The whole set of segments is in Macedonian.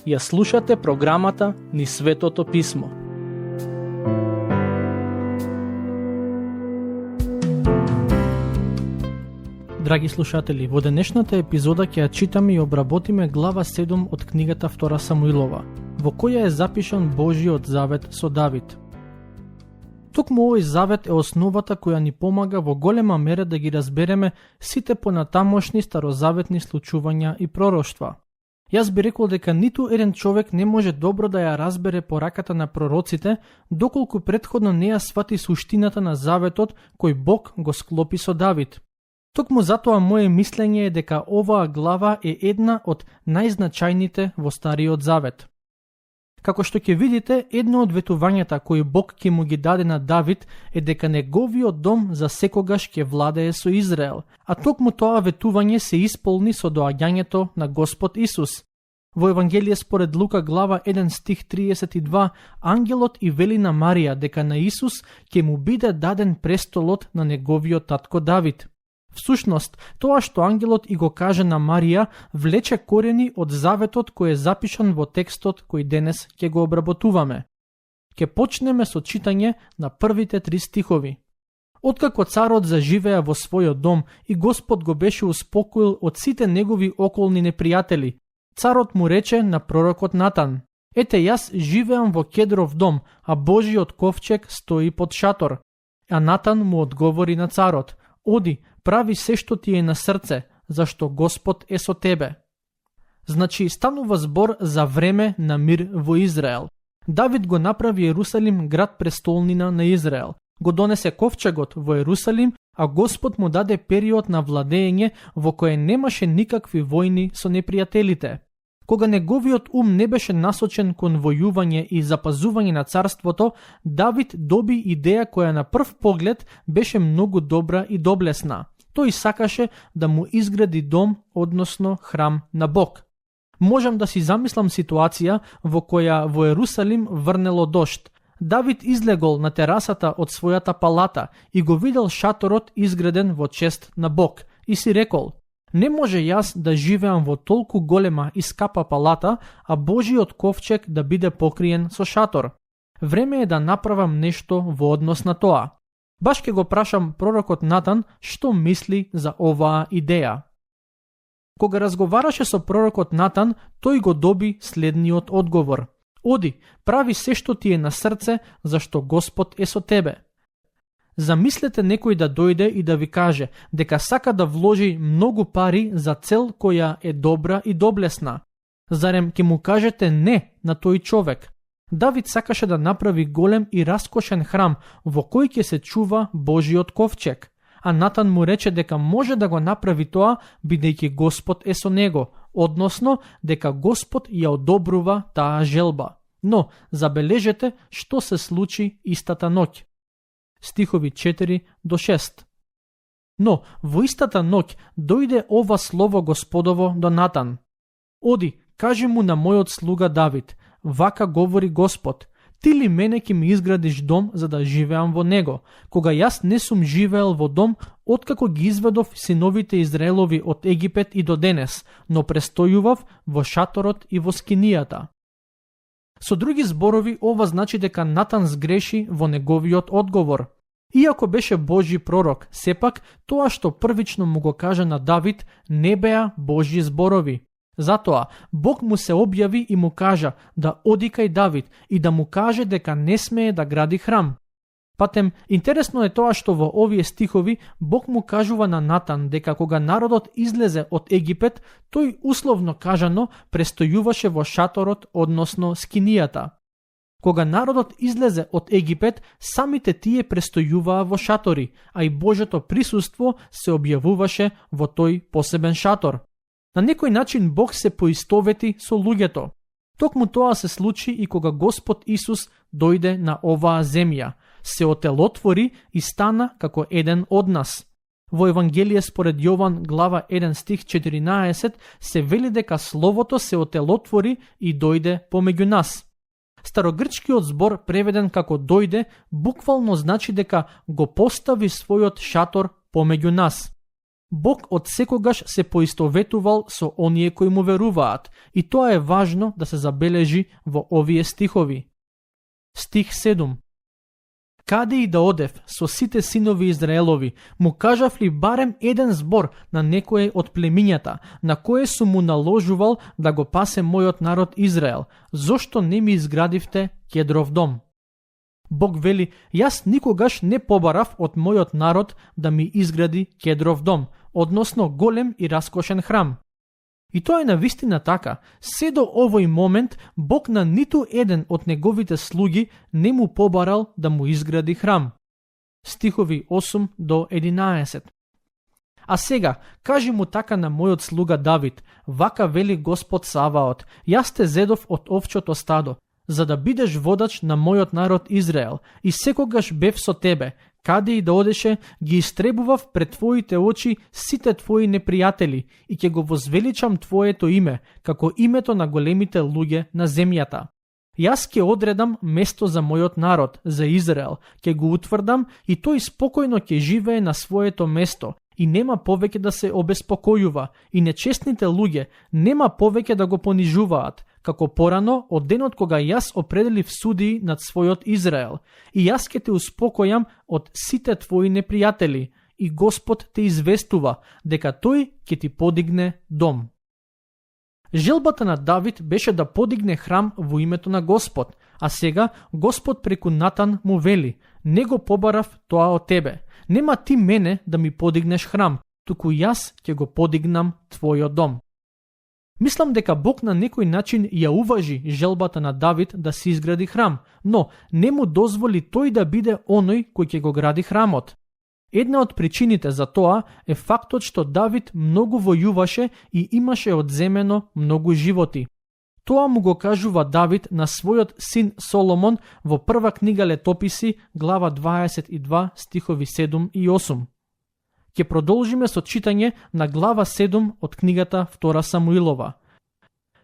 Ја слушате програмата Низ Светото Писмо. Драги слушатели, во денешната епизода ќе ја читаме и обработиме глава 7 од книгата 2 Самуилова, во која е запишан Божиот завет со Давид. Токму овој завет е основата која ни помага во голема мера да ги разбереме сите понатамошни старозаветни случувања и пророштва. Јас би рекол дека ниту еден човек не може добро да ја разбере пораката на пророците, доколку претходно не ја свати суштината на заветот кој Бог го склопи со Давид. Токму затоа моje мислење е дека оваа глава е една од најзначајните во Стариот Завет. Како што ќе видите, едно од ветувањата кои Бог ќе му ги даде на Давид е дека неговиот дом за секогаш ќе владее со Израел, а токму тоа ветување се исполни со доаѓањето на Господ Исус. Во Евангелие според Лука глава 1 стих 32, ангелот и вели на Марија дека на Исус ќе му биде даден престолот на неговиот татко Давид. Всушност, тоа што ангелот и го каже на Марија, влече корени од заветот кој е запишан во текстот кој денес ќе го обработуваме. Ќе почнеме со читање на првите 3 стихови. Откако царот заживеа во својот дом и Господ го беше успокоил од сите негови околни непријатели, царот му рече на пророкот Натан: "Ете, јас живеам во кедров дом, а Божиот ковчег стои под шатор." А Натан му одговори на царот: "Оди, прави се што ти е на срце, зашто Господ е со тебе." Значи, станува збор за време на мир во Израел. Давид го направи Јерусалим град престолнина на Израел. Го донесе ковчегот во Јерусалим, а Господ му даде период на владење во кој немаше никакви војни со непријателите. Кога неговиот ум не беше насочен кон војување и запазување на царството, Давид доби идеја која на прв поглед беше многу добра и доблесна. Тој сакаше да му изгради дом, односно храм на Бог. Можам да си замислам ситуација во која во Јерусалим врнело дожд. Давид излегол на терасата од својата палата и го видел шаторот изграден во чест на Бог и си рекол: "Не може јас да живеам во толку голема и скапа палата, а Божиот ковчег да биде покриен со шатор. Време е да направам нешто во однос на тоа." Баш ке го прашам пророкот Натан што мисли за оваа идеја. Кога разговараше со пророкот Натан, тој го доби следниот одговор: "Оди, прави се што ти е на срце, зашто Господ е со тебе." Замислете некој да дојде и да ви каже дека сака да вложи многу пари за цел која е добра и доблесна. Зарем ќе му кажете не на тој човек? Давид сакаше да направи голем и раскошен храм во кој ќе се чува Божиот ковчег, а Натан му рече дека може да го направи тоа бидејќи Господ е со него, односно дека Господ ја одобрува таа желба. Но забележете што се случи истата ноќ. Стихови 4 до 6. Но во истата ноќ дојде ова слово Господово до Натан: "Оди, кажи му на мојот слуга Давид, вака говори Господ: ти ли мене ќе ми изградиш дом за да живеам во него, кога јас не сум живеел во дом откако ги изведов синовите Израелови од Египет и до денес, но престојував во шаторот и во скинијата." Со други зборови, ова значи дека Натан сгреши во неговиот одговор. Иако беше Божји пророк, сепак тоа што првично му го кажа на Давид не беа Божји зборови. Затоа Бог му се објави и му кажа да оди кај Давид и да му каже дека не смее да гради храм. Патем, интересно е тоа што во овие стихови Бог му кажува на Натан дека кога народот излезе од Египет, тој условно кажано престојуваше во шаторот, односно скинијата. Кога народот излезе од Египет, самите тие престојуваа во шатори, а и Божјото присуство се објавуваше во тој посебен шатор. На некој начин Бог се поистовети со луѓето. Токму тоа се случи и кога Господ Исус дојде на оваа земја, се отелотвори и стана како еден од нас. Во Евангелие според Јован глава 1 стих 14 се вели дека Словото се отелотвори и дојде помеѓу нас. Старогрчкиот збор преведен како дојде буквално значи дека го постави својот шатор помеѓу нас. Бог од секогаш се поистоветувал со оние кои му веруваат и тоа е важно да се забележи во овие стихови. Стих 7. Каде и да одев со сите синови Израелови, му кажав ли барем еден збор на некое од племињата, на кое сум му наложувал да го пасе мојот народ Израел, зошто не ми изградивте кедров дом? Бог вели, јас никогаш не побарав од мојот народ да ми изгради кедров дом, односно голем и раскошен храм. И тоа е навистина така. Се до овој момент Бог на ниту еден од неговите слуги не му побарал да му изгради храм. Стихови 8 до 11. А сега, кажи му така на мојот слуга Давид, вака вели Господ Саваот, јас те зедов од овчото стадо, за да бидеш водач на мојот народ Израел, и секогаш бев со тебе, каде и да одеше, ги истребував пред твоите очи сите твои непријатели и ќе го возвеличам твоето име, како името на големите луѓе на земјата. Јас ќе одредам место за мојот народ, за Израел, ќе го утврдам и тој спокојно ќе живее на своето место и нема повеќе да се обеспокојува и нечестните луѓе нема повеќе да го понижуваат, како порано од денот кога јас определив судии над својот Израел, и јас ќе те успокојам од сите твои непријатели, и Господ те известува дека тој ќе ти подигне дом. Желбата на Давид беше да подигне храм во името на Господ, а сега Господ преку Натан му вели, не го побарав тоа од тебе, нема ти мене да ми подигнеш храм, туку јас ќе го подигнам твојот дом. Мислам дека Бог на некој начин ја уважи желбата на Давид да се изгради храм, но не му дозволи тој да биде оној кој ќе го гради храмот. Една од причините за тоа е фактот што Давид многу војуваше и имаше одземено многу животи. Тоа му го кажува Давид на својот син Соломон во прва книга Летописи, глава 22, стихови 7 и 8. Ќе продолжиме со читање на глава 7 од книгата Втора Самуилова.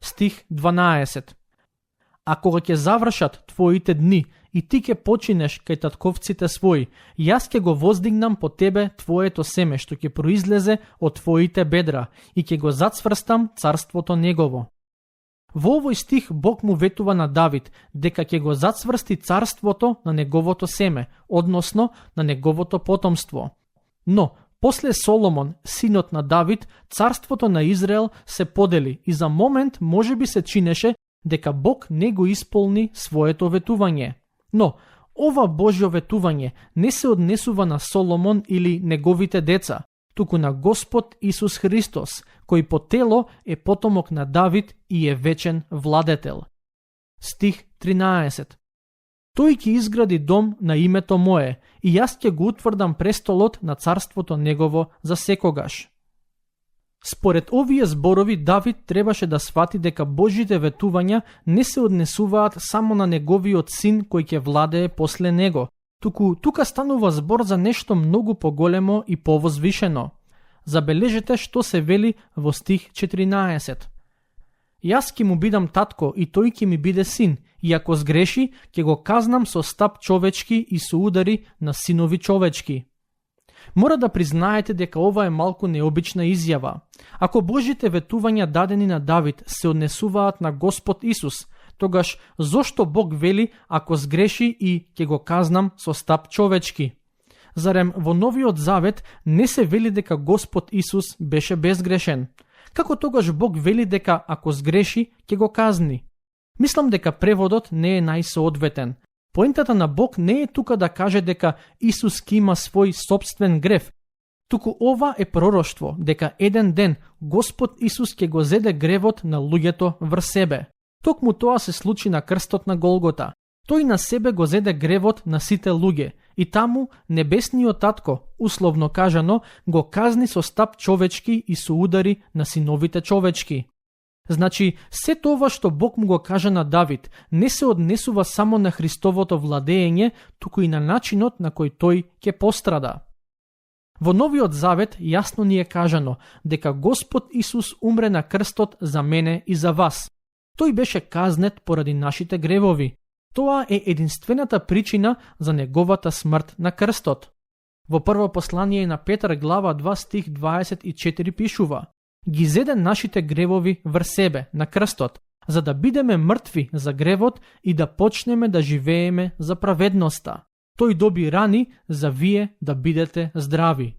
Стих 12. А кога ќе завршат твоите дни и ти ќе починеш кај татковците своји, јас ќе го воздигнам по тебе твоето семе што ќе произлезе од твоите бедра и ќе го зацврстам царството негово. Во овој стих Бог му ветува на Давид дека ќе го зацврсти царството на неговото семе, односно на неговото потомство. Но после Соломон, синот на Давид, царството на Израел се подели и за момент може би се чинеше дека Бог не го исполни своето ветување. Но ова Божјо ветување не се однесува на Соломон или неговите деца, туку на Господ Исус Христос, кој по тело е потомок на Давид и е вечен владетел. Стих 13. Тој ќе изгради дом на името мое и јас ќе го утврдам престолот на царството негово за секогаш. Според овие зборови Давид требаше да свати дека Божите ветувања не се однесуваат само на неговиот син кој ќе владее после него, туку тука станува збор за нешто многу поголемо и повозвишено. Забележете што се вели во стих 14. Јас ќе му бидам татко и тој ќе ми биде син, и ако сгреши, ќе го казнам со стап човечки и со удари на синови човечки. Мора да признаете дека ова е малку необична изјава. Ако Божите ветувања дадени на Давид се однесуваат на Господ Исус, тогаш зошто Бог вели ако сгреши и ќе го казнам со стап човечки? Зарем во Новиот Завет не се вели дека Господ Исус беше безгрешен? Како тогаш Бог вели дека ако сгреши ќе го казни? Мислам дека преводот не е најсоодветен. Поентата на Бог не е тука да каже дека Исус ќе има свој сопствен грев, туку ова е пророштво дека еден ден Господ Исус ќе го зеде гревот на луѓето врз себе. Токму тоа се случи на крстот на Голгота. Тој на себе го зеде гревот на сите луѓе и таму небесниот татко, условно кажано, го казни со стап човечки и со удари на синовите човечки. Значи, се тоа што Бог му го кажа на Давид, не се однесува само на Христовото владење, туку и на начинот на кој тој ќе пострада. Во Новиот Завет јасно ни е кажано дека Господ Исус умре на крстот за мене и за вас. Тој беше казнет поради нашите гревови. Тоа е единствената причина за неговата смрт на крстот. Во прво послание на Петар глава 2 стих 24 пишува: ги зеде нашите гревови врз себе на крстот, за да бидеме мртви за гревот и да почнеме да живееме за праведноста. Тој доби рани за вие да бидете здрави.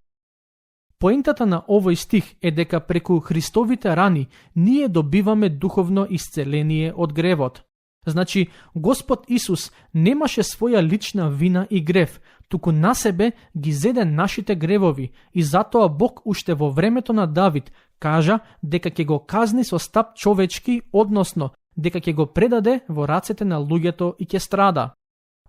Поентата на овој стих е дека преку Христовите рани ние добиваме духовно исцеление од гревот. Значи, Господ Исус немаше своја лична вина и грев, туку на себе ги зеде нашите гревови и затоа Бог уште во времето на Давид кажа дека ќе го казни со стап човечки, односно дека ќе го предаде во рацете на луѓето и ќе страда.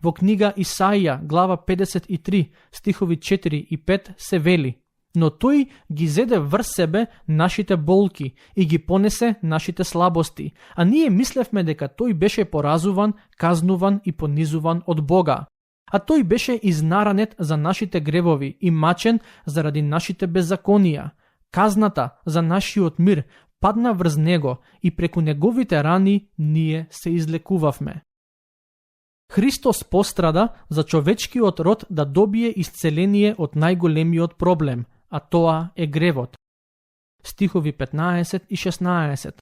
Во книга Исаија, глава 53, стихови 4 и 5 се вели: но тој ги зеде врз себе нашите болки и ги понесе нашите слабости, а ние мислевме дека тој беше поразуван, казнуван и понизуван од Бога. А тој беше изнаранет за нашите гревови и мачен заради нашите беззаконија. Казната за нашиот мир падна врз него и преку неговите рани ние се излекувавме. Христос пострада за човечкиот род да добие исцеление од најголемиот проблем, а тоа е гревот. Стихови 15 и 16.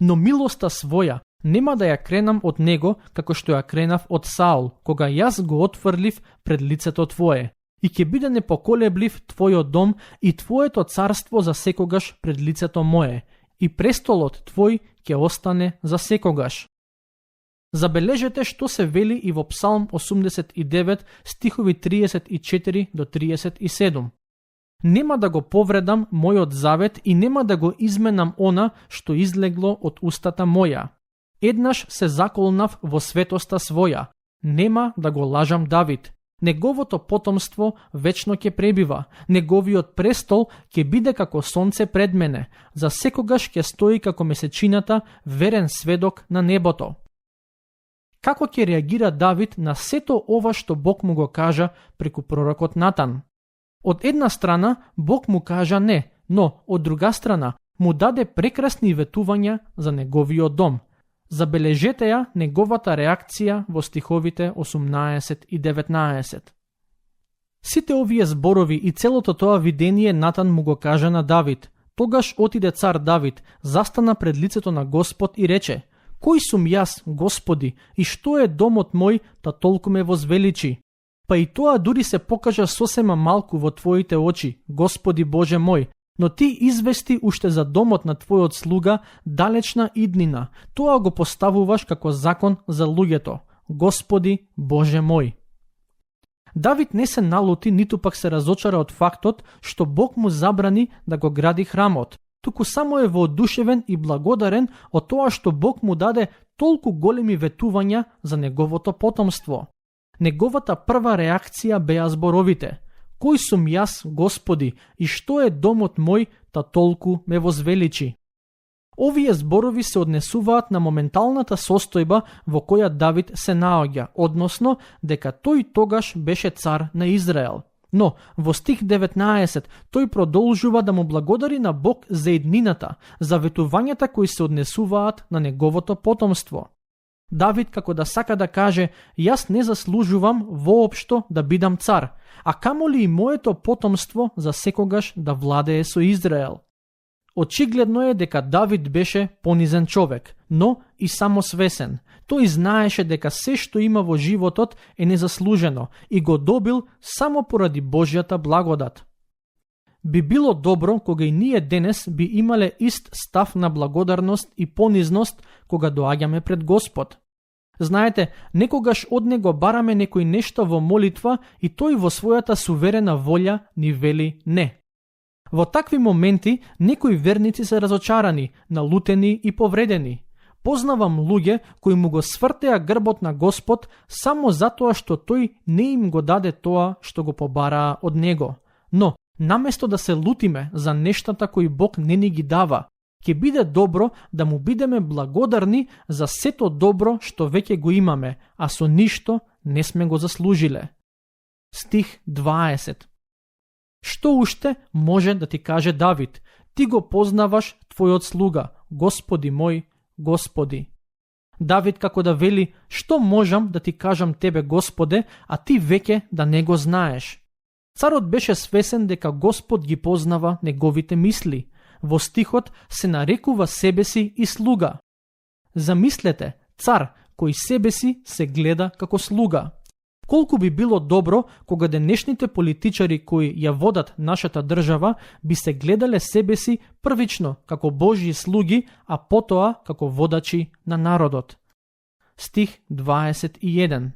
Но милоста своја нема да ја кренам од него, како што ја кренав од Саул, кога јас го отфрлив пред лицето твое, и ќе биде непоколеблив твојот дом и твоето царство за секогаш пред лицето мое, и престолот твој ќе остане за секогаш. Забележете што се вели и во Псалм 89, стихови 34 до 37. Нема да го повредам мојот завет и нема да го изменам она што излегло од устата моја. Еднаш се заколнав во светоста своја, нема да го лажам Давид. Неговото потомство вечно ќе пребива, неговиот престол ќе биде како сонце пред мене, за секогаш ќе стои како месечината, верен сведок на небото. Како ќе реагира Давид на сето ова што Бог му го кажа преку пророкот Натан? Од една страна Бог му кажа не, но од друга страна му даде прекрасни ветувања за неговиот дом. Забележете ја неговата реакција во стиховите 18 и 19. Сите овие зборови и целото тоа видение Натан му го кажа на Давид. Тогаш отиде цар Давид, застана пред лицето на Господ и рече: кој сум јас, Господи, и што е домот мој, та толку ме возвеличи? Па и тоа дури се покажа сосема малку во Твоите очи, Господи Боже мој, но Ти извести уште за домот на Твојот слуга далечна иднина, тоа го поставуваш како закон за луѓето, Господи Боже мој. Давид не се налути, ниту пак се разочара од фактот што Бог му забрани да го гради храмот, туку само е воодушевен и благодарен од тоа што Бог му даде толку големи ветувања за неговото потомство. Неговата прва реакција беа зборовите: кој сум јас, Господи, и што е домот мој, та толку ме возвеличи? Овие зборови се однесуваат на моменталната состојба во која Давид се наоѓа, односно дека тој тогаш беше цар на Израел. Но во стих 19 тој продолжува да му благодари на Бог за еднината, за ветувањата кои се однесуваат на неговото потомство. Давид како да сака да каже: јас не заслужувам воопшто да бидам цар, а камоли и моето потомство за секогаш да владее со Израел. Очигледно е дека Давид беше понизен човек, но и самосвесен. Тој знаеше дека се што има во животот е незаслужено и го добил само поради Божјата благодат. Би било добро кога и ние денес би имале ист став на благодарност и понизност кога доаѓаме пред Господ. Знаете, некогаш од него бараме некој нешто во молитва и тој во својата суверена волја ни вели не. Во такви моменти некои верници се разочарани, налутени и повредени. Познавам луѓе кои му го свртеа грбот на Господ само затоа што тој не им го даде тоа што го побараа од него. Но, наместо да се лутиме за нештата кои Бог не ни ги дава, ќе биде добро да му бидеме благодарни за сето добро што веќе го имаме, а со ништо не сме го заслужиле. Стих 20. Што уште може да ти каже Давид? Ти го познаваш твојот слуга, Господи мој, Господи. Давид како да вели: што можам да ти кажам тебе, Господе, а ти веќе да не го знаеш? Царот беше свесен дека Господ ги познава неговите мисли. Во стихот се нарекува себе си и слуга. Замислете, цар кој себе си се гледа како слуга. Колку би било добро кога денешните политичари кои ја водат нашата држава би се гледале себе си првично како Божји слуги, а потоа како водачи на народот. Стих 21.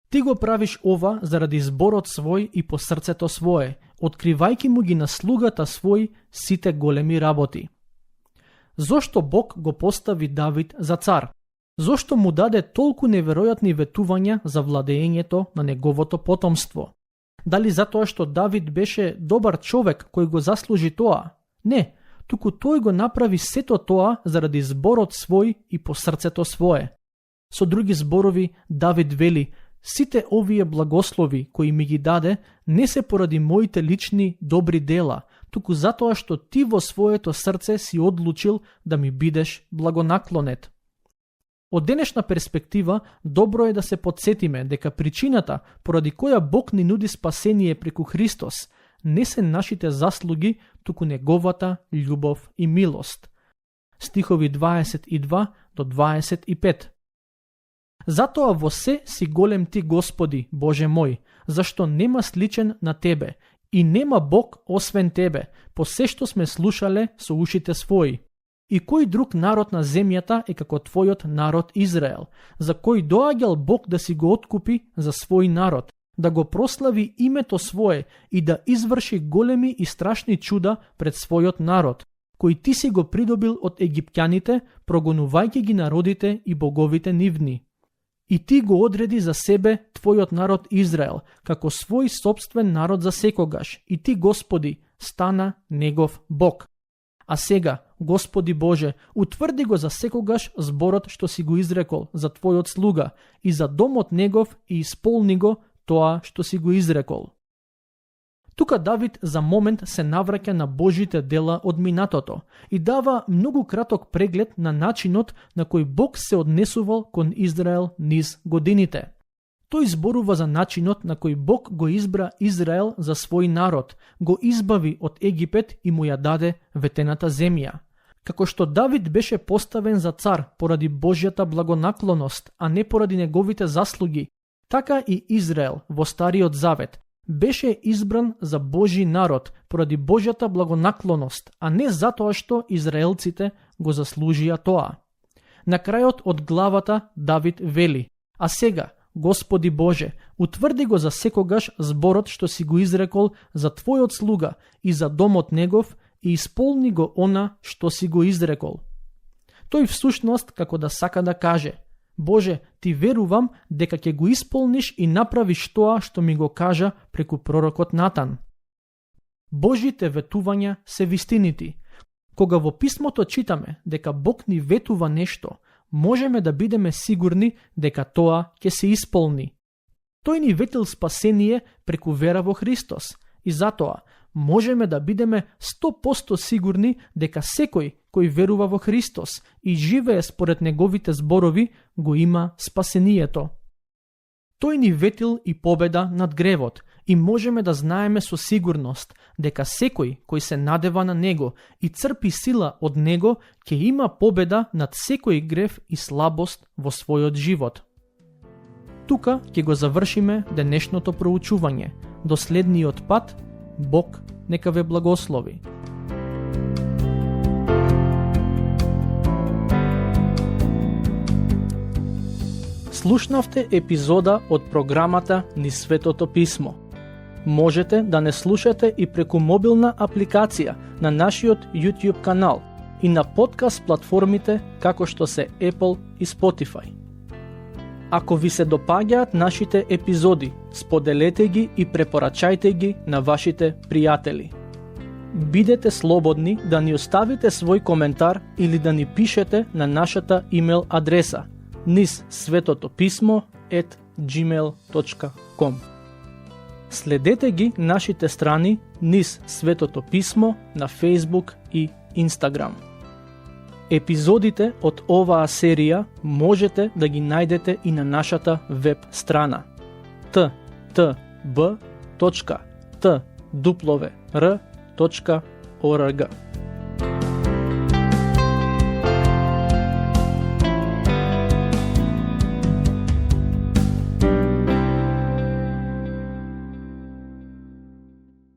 Ти го правиш ова заради зборот свој и по срцето свое, откривајќи му ги на слугата свој сите големи работи. Зошто Бог го постави Давид за цар? Зошто му даде толку неверојатни ветувања за владеењето на неговото потомство? Дали затоа што Давид беше добар човек кој го заслужи тоа? Не, туку тој го направи сето тоа заради зборот свој и по срцето свое. Со други зборови, Давид вели: сите овие благослови кои ми ги даде не се поради моите лични добри дела, туку затоа што ти во своето срце си одлучил да ми бидеш благонаклонет. Од денешна перспектива, добро е да се подсетиме дека причината поради која Бог ни нуди спасение преку Христос не се нашите заслуги, туку неговата љубов и милост. Стихови 22 до 25. Затоа во се си голем ти, Господи, Боже мој, зашто нема сличен на Тебе и нема Бог освен Тебе, по се што сме слушале со ушите своји. И кој друг народ на земјата е како Твојот народ Израел, за кој доаѓал Бог да си го откупи за свој народ, да го прослави името свое и да изврши големи и страшни чуда пред својот народ, кој ти си го придобил од египтјаните, прогонувајќи ги народите и боговите нивни. И ти го одреди за себе Твојот народ Израел, како свој собствен народ за секогаш, и ти, Господи, стана негов Бог. А сега, Господи Боже, утврди го за секогаш зборот што си го изрекол за Твојот слуга и за домот негов и исполни го тоа што си го изрекол. Тука Давид за момент се навраќа на Божите дела од минатото и дава многу краток преглед на начинот на кој Бог се однесувал кон Израел низ годините. Тој зборува за начинот на кој Бог го избра Израел за свој народ, го избави од Египет и му ја даде ветената земја. Како што Давид беше поставен за цар поради Божјата благонаклоност, а не поради неговите заслуги, така и Израел во Стариот Завет беше избран за Божји народ поради Божјата благонаклоност, а не затоа што израелците го заслужија тоа. На крајот од главата Давид вели: а сега, Господи Боже, утврди го за секогаш зборот што си го изрекол за Твојот слуга и за домот негов и исполни го она што си го изрекол. Тој всушност како да сака да каже: Боже, ти верувам дека ќе го исполниш и направиш тоа што ми го кажа преку пророкот Натан. Божите ветувања се вистинити. Кога во писмото читаме дека Бог ни ветува нешто, можеме да бидеме сигурни дека тоа ќе се исполни. Тој ни ветил спасение преку вера во Христос и затоа можеме да бидеме 100% сигурни дека секој кој верува во Христос и живее според неговите зборови го има спасението. Тој ни ветил и победа над гревот и можеме да знаеме со сигурност дека секој кој се надева на него и црпи сила од него ќе има победа над секој грев и слабост во својот живот. Тука ќе го завршиме денешното проучување. До следниот пат, Бог нека ве благослови. Слушнавте епизода од програмата Низ Светото Писмо. Можете да не слушате и преку мобилна апликација на нашиот YouTube канал и на подкаст платформите како што се Apple и Spotify. Ако ви се допаѓаат нашите епизоди, споделете ги и препорачајте ги на вашите пријатели. Бидете слободни да ни оставите свој коментар или да ни пишете на нашата имейл адреса nizsvetotopисmo@gmail.com. Следете ги нашите страни Низ Светото Писмо на Facebook и Instagram. Епизодите од оваа серија можете да ги најдете и на нашата веб страна ttb.org. www.twr.org.